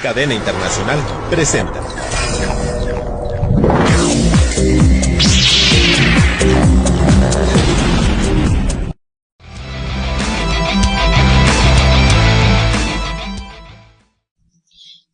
Cadena Internacional presenta.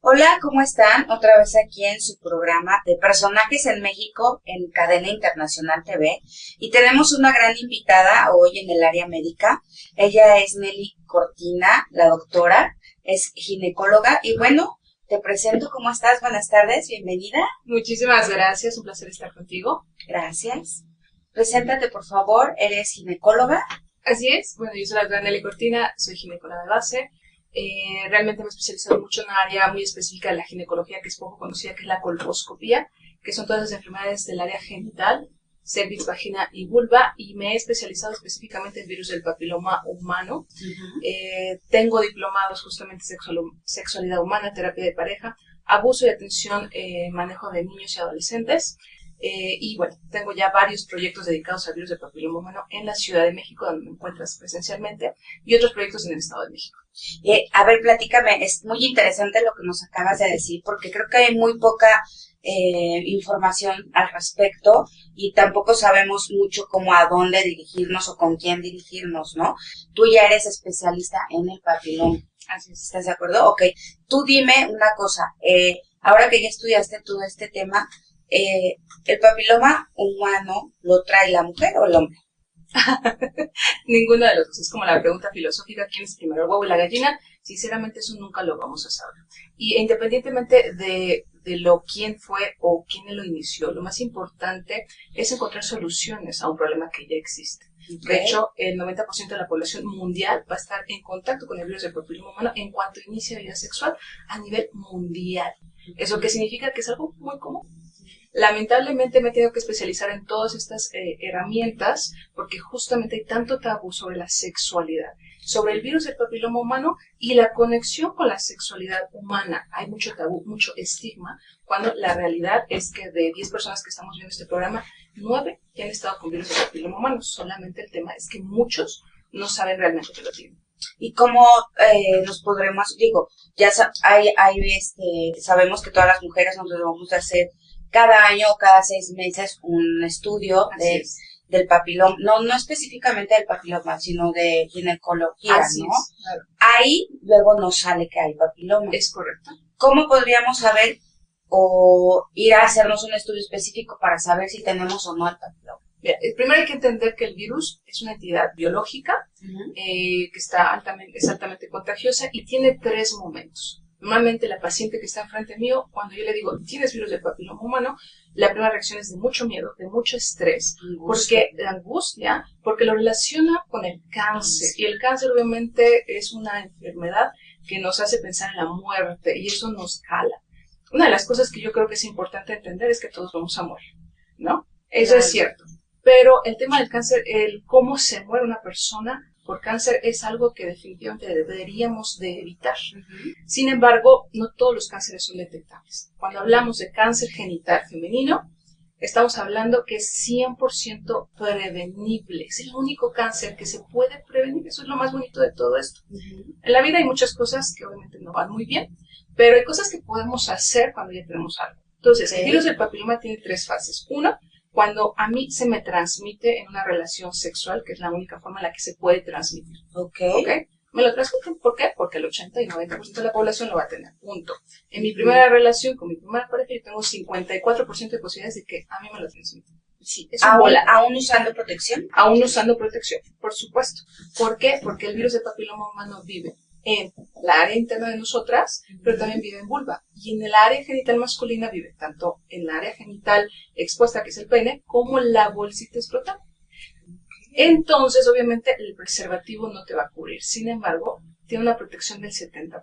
Hola, ¿cómo están? Otra vez aquí en su programa de Personajes en México en Cadena Internacional TV. Y tenemos una gran invitada hoy en el área médica. Ella es Nelly Cortina, la doctora, es ginecóloga. Y bueno, te presento, ¿cómo estás? Buenas tardes, bienvenida. Muchísimas gracias, un placer estar contigo. Gracias. Preséntate, por favor, eres ginecóloga. Así es, bueno, yo soy la doctora Nelly Cortina, soy ginecóloga de base. Realmente me he especializado mucho en una área muy específica de la ginecología que es poco conocida, que es la colposcopía, que son todas las enfermedades del área genital, cervix, vagina y vulva, y me he especializado específicamente en virus del papiloma humano. Tengo diplomados justamente sexualidad humana, terapia de pareja, abuso y atención, manejo de niños y adolescentes. Y bueno, tengo ya varios proyectos dedicados al virus del papiloma humano en la Ciudad de México, donde me encuentras presencialmente, y otros proyectos en el Estado de México. A ver, platícame, es muy interesante lo que nos acabas de decir, porque creo que hay muy poca información al respecto y tampoco sabemos mucho cómo a dónde dirigirnos o con quién dirigirnos, ¿no? Tú ya eres especialista en el papiloma. Así es. ¿Estás de acuerdo? Ok, tú dime una cosa, ahora que ya estudiaste todo este tema, ¿el papiloma humano lo trae la mujer o el hombre? Ninguno de los dos. Es como la pregunta filosófica: ¿quién es primero, el huevo y la gallina? Sinceramente, eso nunca lo vamos a saber. Y independientemente de quién fue o quién lo inició, lo más importante es encontrar soluciones a un problema que ya existe. Okay. De hecho, el 90% de la población mundial va a estar en contacto con el virus del papiloma humano en cuanto inicia vida sexual a nivel mundial. ¿Eso qué significa? Que es algo muy común. Lamentablemente me he tenido que especializar en todas estas herramientas porque justamente hay tanto tabú sobre la sexualidad, sobre el virus del papiloma humano y la conexión con la sexualidad humana. Hay mucho tabú, mucho estigma, cuando la realidad es que de 10 personas que estamos viendo este programa, 9 ya han estado con virus del papiloma humano. Solamente el tema es que muchos no saben realmente que lo tienen. ¿Y cómo nos podremos, sabemos que todas las mujeres nos debemos de hacer cada año o cada 6 meses un estudio del papiloma, no específicamente del papiloma, sino de ginecología, Así ¿no? es, claro. Ahí luego nos sale que hay papiloma. Es correcto. ¿Cómo podríamos saber o ir a hacernos un estudio específico para saber si tenemos o no el papiloma? Bien, primero hay que entender que el virus es una entidad biológica que es altamente contagiosa y tiene 3 momentos. Normalmente la paciente que está enfrente mío, cuando yo le digo, ¿tienes virus del papiloma humano?, la primera reacción es de mucho miedo, de mucho estrés, porque lo relaciona con el cáncer. Y el cáncer obviamente es una enfermedad que nos hace pensar en la muerte y eso nos cala. Una de las cosas que yo creo que es importante entender es que todos vamos a morir, ¿no? Eso es cierto. Pero el tema del cáncer, el cómo se muere una persona por cáncer, es algo que definitivamente deberíamos de evitar. Sin embargo, no todos los cánceres son detectables. Cuando hablamos de cáncer genital femenino, estamos hablando que es 100% prevenible. Es el único cáncer que se puede prevenir. Eso es lo más bonito de todo esto. En la vida hay muchas cosas que obviamente no van muy bien, pero hay cosas que podemos hacer cuando ya tenemos algo. Entonces, el virus del papiloma tiene 3 fases. 1, cuando a mí se me transmite en una relación sexual, que es la única forma en la que se puede transmitir. ¿Ok? Me lo transmiten, ¿por qué? Porque el 80 y 90% de la población lo va a tener, punto. En mi primera relación con mi primera pareja, yo tengo 54% de posibilidades de que a mí me lo transmiten. Sí, es un bola. ¿Aún usando protección? Aún usando protección, por supuesto. ¿Por qué? Porque el virus del papiloma humano vive en la área interna de nosotras, pero también vive en vulva. Y en el área genital masculina vive tanto en la área genital expuesta, que es el pene, como la bolsita escrotal. Entonces, obviamente, el preservativo no te va a cubrir. Sin embargo, tiene una protección del 70%.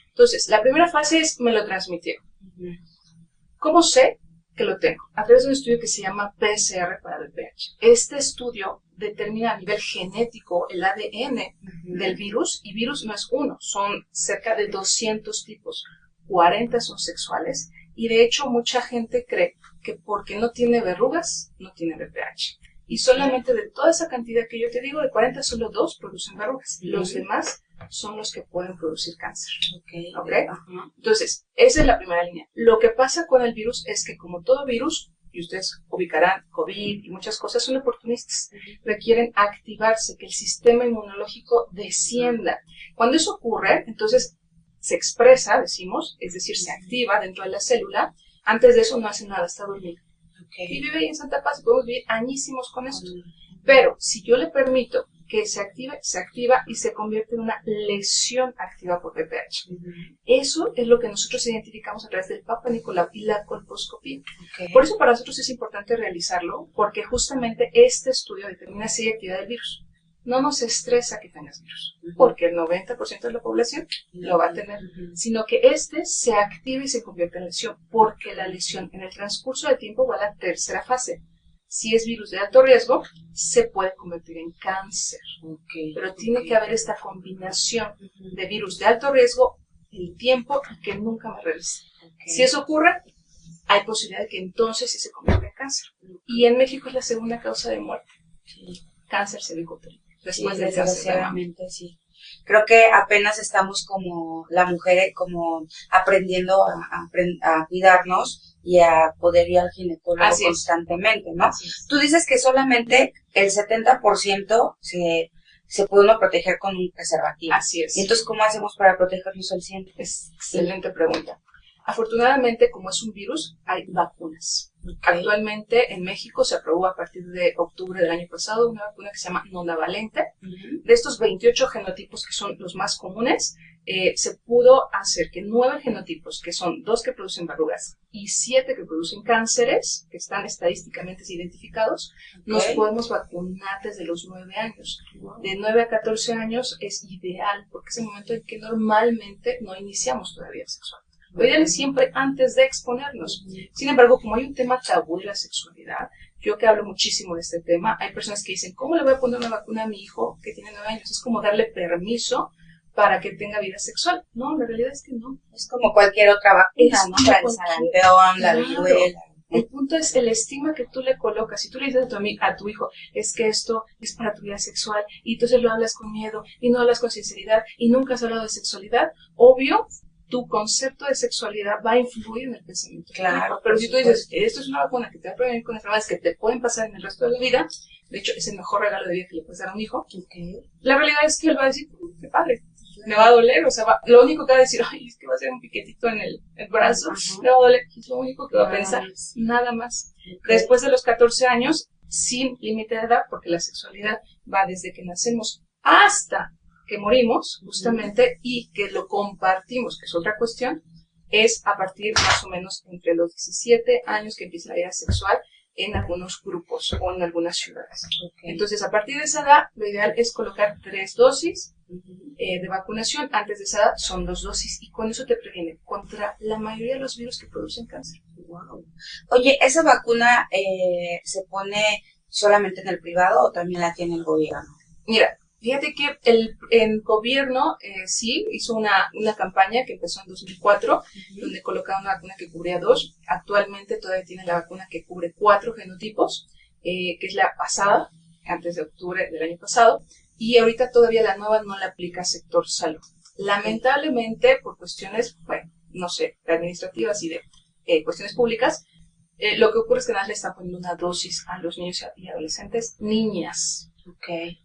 Entonces, la primera fase es, me lo transmitieron. ¿Cómo sé que lo tengo? A través de un estudio que se llama PCR para VPH. Este estudio determina a nivel genético el ADN del virus, y virus no es uno, son cerca de 200 tipos, 40 son sexuales, y de hecho mucha gente cree que porque no tiene verrugas, no tiene VPH. Y solamente de toda esa cantidad que yo te digo, de 40, solo 2 producen verrugas. Los demás son los que pueden producir cáncer. ¿Ok? Ajá. Entonces, esa es la primera línea. Lo que pasa con el virus es que, como todo virus, y ustedes ubicarán COVID y muchas cosas, son oportunistas. Requieren activarse, que el sistema inmunológico descienda. Cuando eso ocurre, entonces se expresa, decimos, es decir, se activa dentro de la célula. Antes de eso no hace nada, está dormido. Y vive ahí en santa paz y podemos vivir añísimos con esto. Pero si yo le permito que se active, se activa y se convierte en una lesión activa por VPH. Eso es lo que nosotros identificamos a través del Papa Nicolau y la colposcopía. Por eso para nosotros es importante realizarlo, porque justamente este estudio determina si hay actividad del virus. No nos estresa que tengas virus, porque el 90% de la población lo va a tener, sino que este se activa y se convierte en lesión, porque la lesión en el transcurso del tiempo va a la tercera fase. Si es virus de alto riesgo, se puede convertir en cáncer. Pero tiene que haber esta combinación de virus de alto riesgo, el tiempo y que nunca me revise. Si eso ocurre, hay posibilidad de que entonces sí se convierta en cáncer. Y en México es la segunda causa de muerte. Cáncer cervicuterino. Después del cáncer de mama. Sí. Creo que apenas estamos como la mujer como aprendiendo a cuidarnos y a poder ir al ginecólogo constantemente, ¿no? Tú dices que solamente el 70% se puede uno proteger con un preservativo. Así es. ¿Y entonces cómo hacemos para protegernos al 100%? Es excelente pregunta. Afortunadamente, como es un virus, hay vacunas. Actualmente en México se aprobó a partir de octubre del año pasado una vacuna que se llama nonavalente. De estos 28 genotipos que son los más comunes, se pudo hacer que 9 genotipos, que son 2 que producen verrugas y 7 que producen cánceres, que están estadísticamente identificados, nos podemos vacunar desde los 9 años. De 9 a 14 años es ideal, porque es el momento en que normalmente no iniciamos todavía sexual. Lo ideal es siempre antes de exponernos. Sin embargo, como hay un tema tabú de la sexualidad, yo que hablo muchísimo de este tema, hay personas que dicen, ¿cómo le voy a poner una vacuna a mi hijo que tiene 9 años? Es como darle permiso para que tenga vida sexual. No, la realidad es que no. Es como cualquier otra vacuna, ¿no? Para el sarampión, la viruela. El punto es el estigma que tú le colocas. Si tú le dices a tu hijo, es que esto es para tu vida sexual, y entonces lo hablas con miedo, y no hablas con sinceridad, y nunca has hablado de sexualidad, obvio, tu concepto de sexualidad va a influir en el pensamiento. Claro. Pero si tú dices, esto es una vacuna que te va a prevenir con enfermedades que te pueden pasar en el resto de la vida, de hecho, es el mejor regalo de vida que le puedes dar a un hijo, la realidad es que él va a decir, qué padre, me va a doler, o sea, lo único que va a decir, ay, es que va a ser un piquetito en el brazo, me va a doler, es lo único que va a pensar, nada más. Después de los 14 años, sin límite de edad, porque la sexualidad va desde que nacemos hasta que morimos, justamente, y que lo compartimos, que es otra cuestión, es a partir más o menos entre los 17 años que empieza la vida sexual en algunos grupos o en algunas ciudades. Entonces, a partir de esa edad, lo ideal es colocar 3 dosis de vacunación. Antes de esa edad son 2 dosis y con eso te previene contra la mayoría de los virus que producen cáncer. Oye, ¿esa vacuna se pone solamente en el privado o también la tiene el gobierno? Mira, fíjate que el gobierno sí hizo una campaña que empezó en 2004, donde colocaba una vacuna que cubría 2. Actualmente todavía tiene la vacuna que cubre 4 genotipos, que es la pasada, antes de octubre del año pasado, y ahorita todavía la nueva no la aplica sector salud. Lamentablemente, por cuestiones, bueno, no sé, administrativas y de cuestiones públicas, lo que ocurre es que nada más le están poniendo una dosis a los niños y adolescentes, niñas.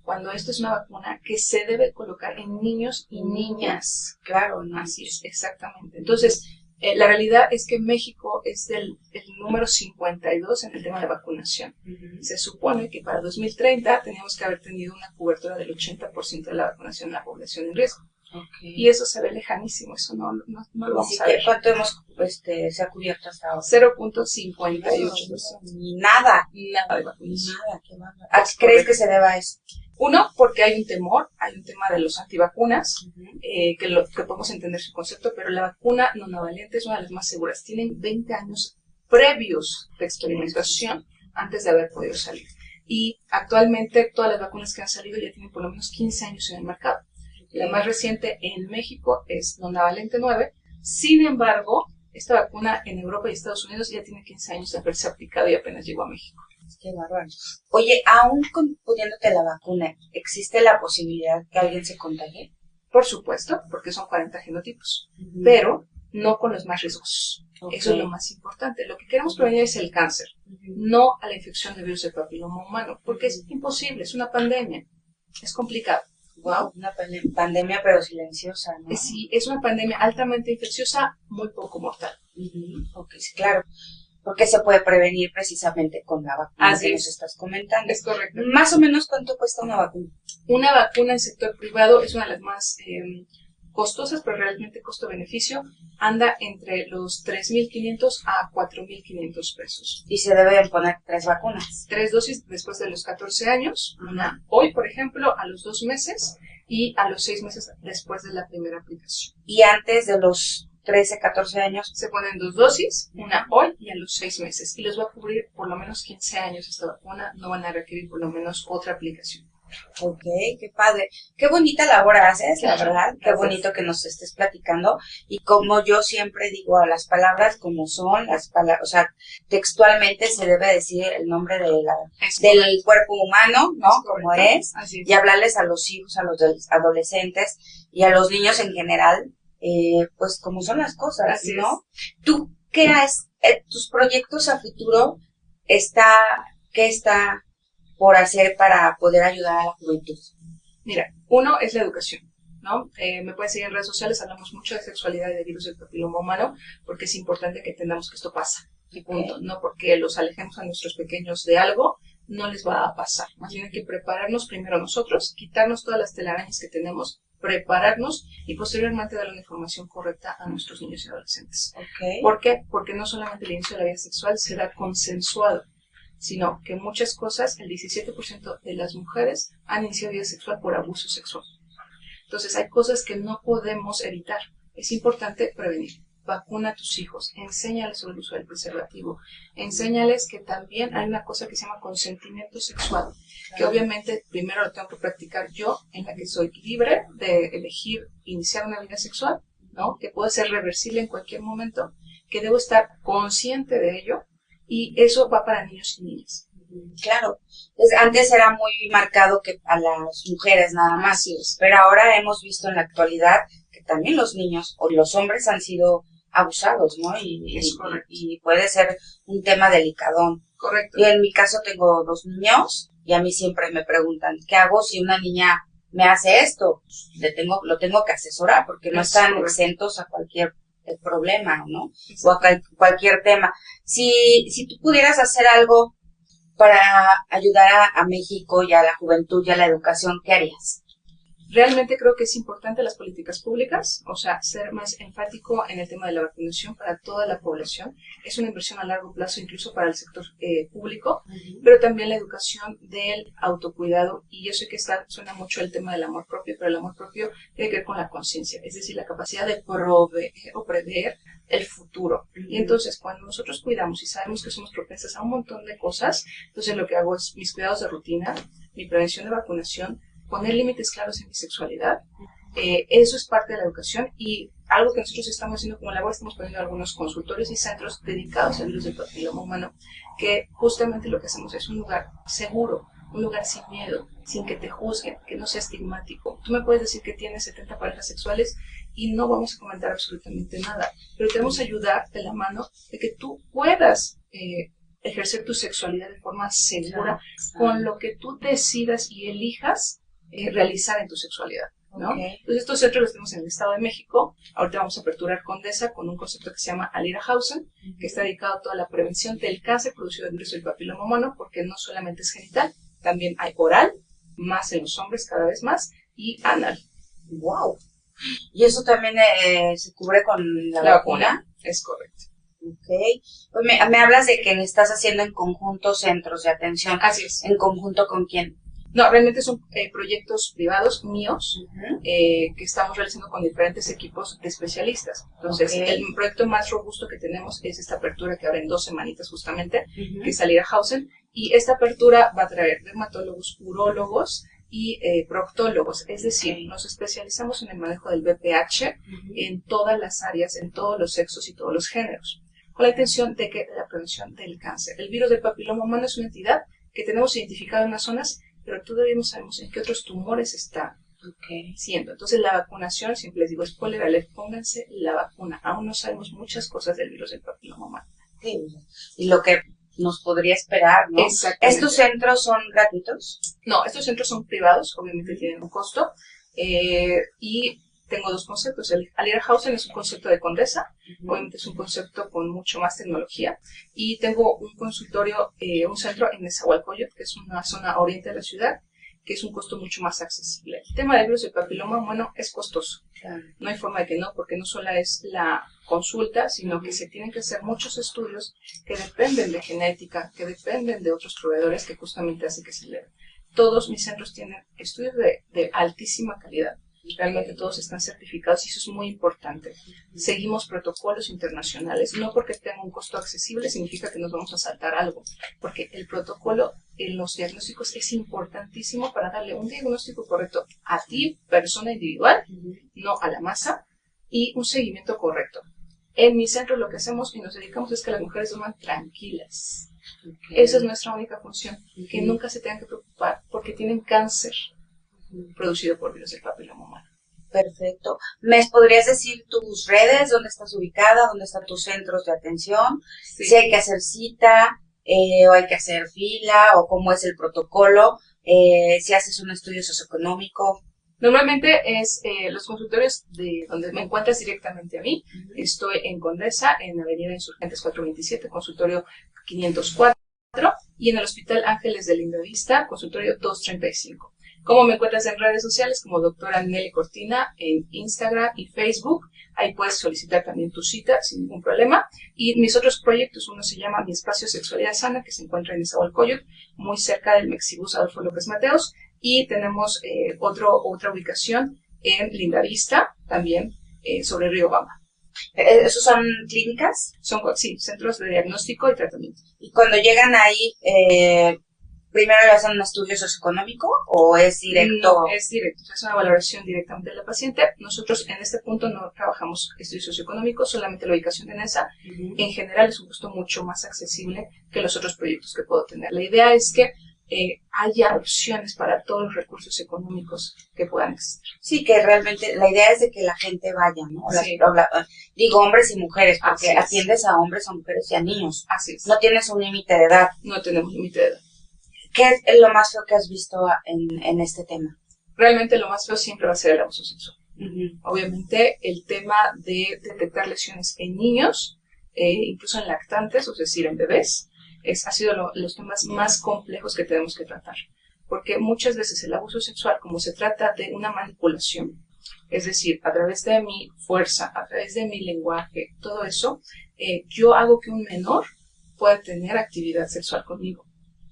Cuando esto es una vacuna que se debe colocar en niños y niñas. Claro, ¿no? Así es, exactamente. Entonces, la realidad es que México es el número 52 en el tema de vacunación. Se supone que para 2030 teníamos que haber tenido una cobertura del 80% de la vacunación en la población en riesgo. Y eso se ve lejanísimo, eso no lo vamos a ver. ¿Cuánto se ha cubierto hasta ahora? 0.58%. Ni nada. Nada de vacunación. Nada, qué bárbaro. ¿A qué crees que se deba a eso? Uno, porque hay un temor, hay un tema de los antivacunas, que podemos entender su concepto, pero la vacuna nonavalente es una de las más seguras. Tienen 20 años previos de experimentación antes de haber podido salir. Y actualmente todas las vacunas que han salido ya tienen por lo menos 15 años en el mercado. La más reciente en México es nonavalente 9. Sin embargo, esta vacuna en Europa y Estados Unidos ya tiene 15 años de haberse aplicado y apenas llegó a México. Qué bárbaro. Oye, aún poniéndote la vacuna, ¿existe la posibilidad que alguien se contagie? Por supuesto, porque son 40 genotipos, pero no con los más riesgosos. Eso es lo más importante. Lo que queremos prevenir es el cáncer, no a la infección de virus del papiloma humano, porque es imposible, es una pandemia, es complicado. Wow, una pandemia pero silenciosa, ¿no? Sí, es una pandemia altamente infecciosa, muy poco mortal. Ok, sí, claro, porque se puede prevenir precisamente con la vacuna que nos estás comentando. Es correcto. Más o menos, ¿cuánto cuesta una vacuna? Una vacuna en sector privado es una de las más costosas, pero realmente costo-beneficio anda entre los 3.500 a 4.500 pesos. Y se deben poner 3 vacunas. 3 dosis después de los 14 años, una hoy, por ejemplo, a los 2 meses y a los 6 meses después de la primera aplicación. Y antes de los 13, 14 años. Se ponen 2 dosis, una hoy y a los 6 meses. Y los va a cubrir por lo menos 15 años esta vacuna, no van a requerir por lo menos otra aplicación. Ok, qué padre. Qué bonita labor haces, la verdad. Qué bonito que nos estés platicando. Y como yo siempre digo, a las palabras como son, las palabras, o sea, textualmente se debe decir el nombre de del cuerpo humano, ¿no? Como es. Y hablarles a los hijos, a los adolescentes y a los niños en general, pues como son las cosas, así ¿no? ¿Tú qué haces? ¿Tus proyectos a futuro qué está por hacer para poder ayudar a la juventud? Mira, uno es la educación, ¿no? Me pueden seguir en redes sociales, hablamos mucho de sexualidad y de virus del papiloma humano, porque es importante que entendamos que esto pasa, y punto. No porque los alejemos a nuestros pequeños de algo, no les va a pasar. Más bien hay que prepararnos primero nosotros, quitarnos todas las telarañas que tenemos, prepararnos y posteriormente dar la información correcta a nuestros niños y adolescentes. ¿Por qué? Porque no solamente el inicio de la vida sexual será consensuado, sino que muchas cosas, el 17% de las mujeres han iniciado vida sexual por abuso sexual. Entonces hay cosas que no podemos evitar. Es importante prevenir. Vacuna a tus hijos, enséñales sobre el uso del preservativo, enséñales que también hay una cosa que se llama consentimiento sexual, que obviamente primero lo tengo que practicar yo, en la que soy libre de elegir iniciar una vida sexual, ¿no? Que puede ser reversible en cualquier momento, que debo estar consciente de ello. Y eso va para niños y niñas. Claro. Antes era muy marcado que a las mujeres nada más, pero ahora hemos visto en la actualidad que también los niños o los hombres han sido abusados, ¿no? Y puede ser un tema delicadón. Correcto. Yo en mi caso tengo 2 niños y a mí siempre me preguntan, ¿qué hago si una niña me hace esto? Lo tengo que asesorar porque no están exentos a cualquier problema, ¿no? O a cualquier tema. Si tú pudieras hacer algo para ayudar a México y a la juventud y a la educación, ¿qué harías? Realmente creo que es importante las políticas públicas, o sea, ser más enfático en el tema de la vacunación para toda la población. Es una inversión a largo plazo incluso para el sector público, pero también la educación del autocuidado. Y yo sé que suena mucho el tema del amor propio, pero el amor propio tiene que ver con la conciencia, es decir, la capacidad de proveer o prever el futuro. Y entonces cuando nosotros cuidamos y sabemos que somos propensas a un montón de cosas, entonces lo que hago es mis cuidados de rutina, mi prevención de vacunación, poner límites claros en mi sexualidad. Eso es parte de la educación y algo que nosotros estamos haciendo como labor, estamos poniendo algunos consultorios y centros dedicados al virus del papiloma humano, que justamente lo que hacemos es un lugar seguro, un lugar sin miedo, sin que te juzguen, que no sea estigmático. Tú me puedes decir que tienes 70 parejas sexuales y no vamos a comentar absolutamente nada, pero te vamos a ayudar de la mano de que tú puedas ejercer tu sexualidad de forma segura con lo que tú decidas y elijas realizar en tu sexualidad, ¿no? Entonces estos centros los tenemos en el Estado de México. Ahorita vamos a aperturar Condesa con un concepto que se llama Alira Hausen, que está dedicado a toda la prevención del cáncer producido del virus del papiloma humano, porque no solamente es genital, también hay oral, más en los hombres cada vez más, y anal. ¡Wow! ¿Y eso también se cubre con la vacuna? Es correcto. Pues me hablas de que estás haciendo en conjunto centros de atención. Así es. ¿En conjunto con quién? No, realmente son proyectos privados míos que estamos realizando con diferentes equipos de especialistas. Entonces, el proyecto más robusto que tenemos es esta apertura que abre en 2 semanitas justamente, que es Alira Hausen. Y esta apertura va a traer dermatólogos, urólogos y proctólogos. Es decir, nos especializamos en el manejo del BPH en todas las áreas, en todos los sexos y todos los géneros, con la intención de que la prevención del cáncer. El virus del papiloma humano es una entidad que tenemos identificada en unas zonas, pero todavía no sabemos en qué otros tumores está. Okay. Siendo. Entonces la vacunación, siempre les digo, spoiler alert, pónganse la vacuna. Aún no sabemos muchas cosas del virus del papiloma humano. Sí, y lo que nos podría esperar, ¿no? Exactamente. ¿Estos centros son gratuitos? No, estos centros son privados, obviamente tienen un costo, y tengo dos conceptos. El Alirahausen es un concepto de Condesa, obviamente es un concepto con mucho más tecnología, y tengo un consultorio, un centro en Nezahualcóyotl, que es una zona oriente de la ciudad, que es un costo mucho más accesible. El tema del virus del papiloma humano es costoso. Claro. No hay forma de que no, porque no solo es la consulta, sino que se tienen que hacer muchos estudios que dependen de genética, que dependen de otros proveedores que justamente hacen que se eleve. Todos mis centros tienen estudios de altísima calidad. Realmente todos están certificados y eso es muy importante. Seguimos protocolos internacionales. No porque tenga un costo accesible significa que nos vamos a saltar algo, porque el protocolo en los diagnósticos es importantísimo para darle un diagnóstico correcto a ti, persona individual, no a la masa, y un seguimiento correcto. En mi centro lo que hacemos y nos dedicamos es que las mujeres duerman tranquilas. Esa es nuestra única función, que nunca se tengan que preocupar porque tienen cáncer producido por virus del papiloma humano. Perfecto. ¿Me podrías decir tus redes? ¿Dónde estás ubicada? ¿Dónde están tus centros de atención? Sí. Si hay que hacer cita, o hay que hacer fila, o cómo es el protocolo, si haces un estudio socioeconómico. Normalmente es los consultorios de donde me encuentras directamente a mí. Estoy en Condesa, en Avenida Insurgentes 427, consultorio 504, y en el Hospital Ángeles de Lindavista, consultorio 235. ¿Cómo me encuentras en redes sociales? Como doctora Nelly Cortina en Instagram y Facebook. Ahí puedes solicitar también tu cita sin ningún problema. Y mis otros proyectos, uno se llama Mi Espacio Sexualidad Sana, que se encuentra en Nezahualcóyotl, muy cerca del Mexibus Adolfo López Mateos. Y tenemos otra ubicación en Lindavista, también sobre Río Bamba. ¿Esos son clínicas? Son, sí, centros de diagnóstico y tratamiento. Y cuando llegan ahí, ¿primero le hacen un estudio socioeconómico o es directo? No, es directo, es una valoración directamente de la paciente. Nosotros en este punto no trabajamos estudios socioeconómicos, solamente la ubicación de NESA. En general es un costo mucho más accesible que los otros proyectos que puedo tener. La idea es que haya opciones para todos los recursos económicos que puedan existir. Sí, que realmente la idea es de que la gente vaya, ¿no? Sí. Digo hombres y mujeres, porque Así es. atiendes a hombres, a mujeres y a niños. Así es. No tienes un límite de edad. No tenemos límite de edad. ¿Qué es lo más feo que has visto en este tema? Realmente lo más feo siempre va a ser el abuso sexual. Obviamente el tema de detectar lesiones en niños, incluso en lactantes, es decir, en bebés, ha sido los temas más complejos que tenemos que tratar. Porque muchas veces el abuso sexual, como se trata de una manipulación, es decir, a través de mi fuerza, a través de mi lenguaje, todo eso, yo hago que un menor pueda tener actividad sexual conmigo.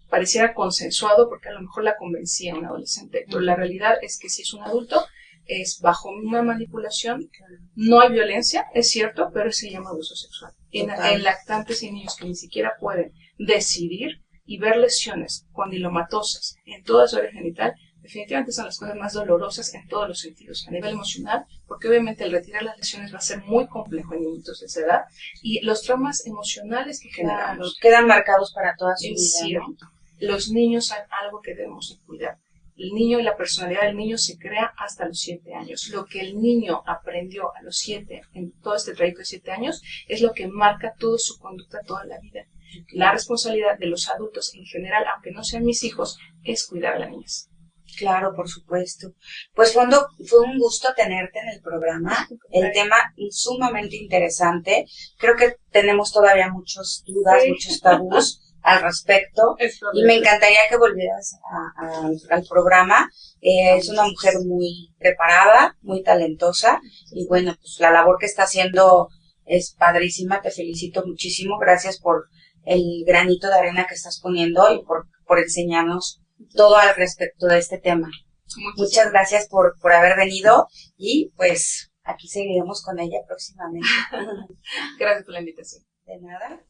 Pareciera consensuado porque a lo mejor la convencía a un adolescente, pero la realidad es que si es un adulto, es bajo una manipulación, no hay violencia, es cierto, pero se llama abuso sexual. En lactantes y niños que ni siquiera pueden decidir y ver lesiones condilomatosas en toda su área genital, definitivamente son las cosas más dolorosas en todos los sentidos, a nivel emocional, porque obviamente el retirar las lesiones va a ser muy complejo en niños de esa edad, y los traumas emocionales que generamos quedan marcados para toda su vida. Cierto. Los niños son algo que debemos cuidar. El niño y la personalidad del niño se crea hasta los 7 años. Lo que el niño aprendió a los 7, en todo este trayecto de 7 años, es lo que marca toda su conducta toda la vida. La responsabilidad de los adultos en general, aunque no sean mis hijos, es cuidar a las niñas. Claro, por supuesto. Pues fue un gusto tenerte en el programa. El tema sumamente interesante. Creo que tenemos todavía muchas dudas, muchos tabús al respecto. Y me encantaría que volvieras al programa. Es una mujer muy preparada, muy talentosa. Y bueno, pues la labor que está haciendo es padrísima. Te felicito muchísimo. Gracias por el granito de arena que estás poniendo y por enseñarnos todo al respecto de este tema. Muchas gracias por haber venido y pues aquí seguiremos con ella próximamente. Gracias por la invitación. De nada.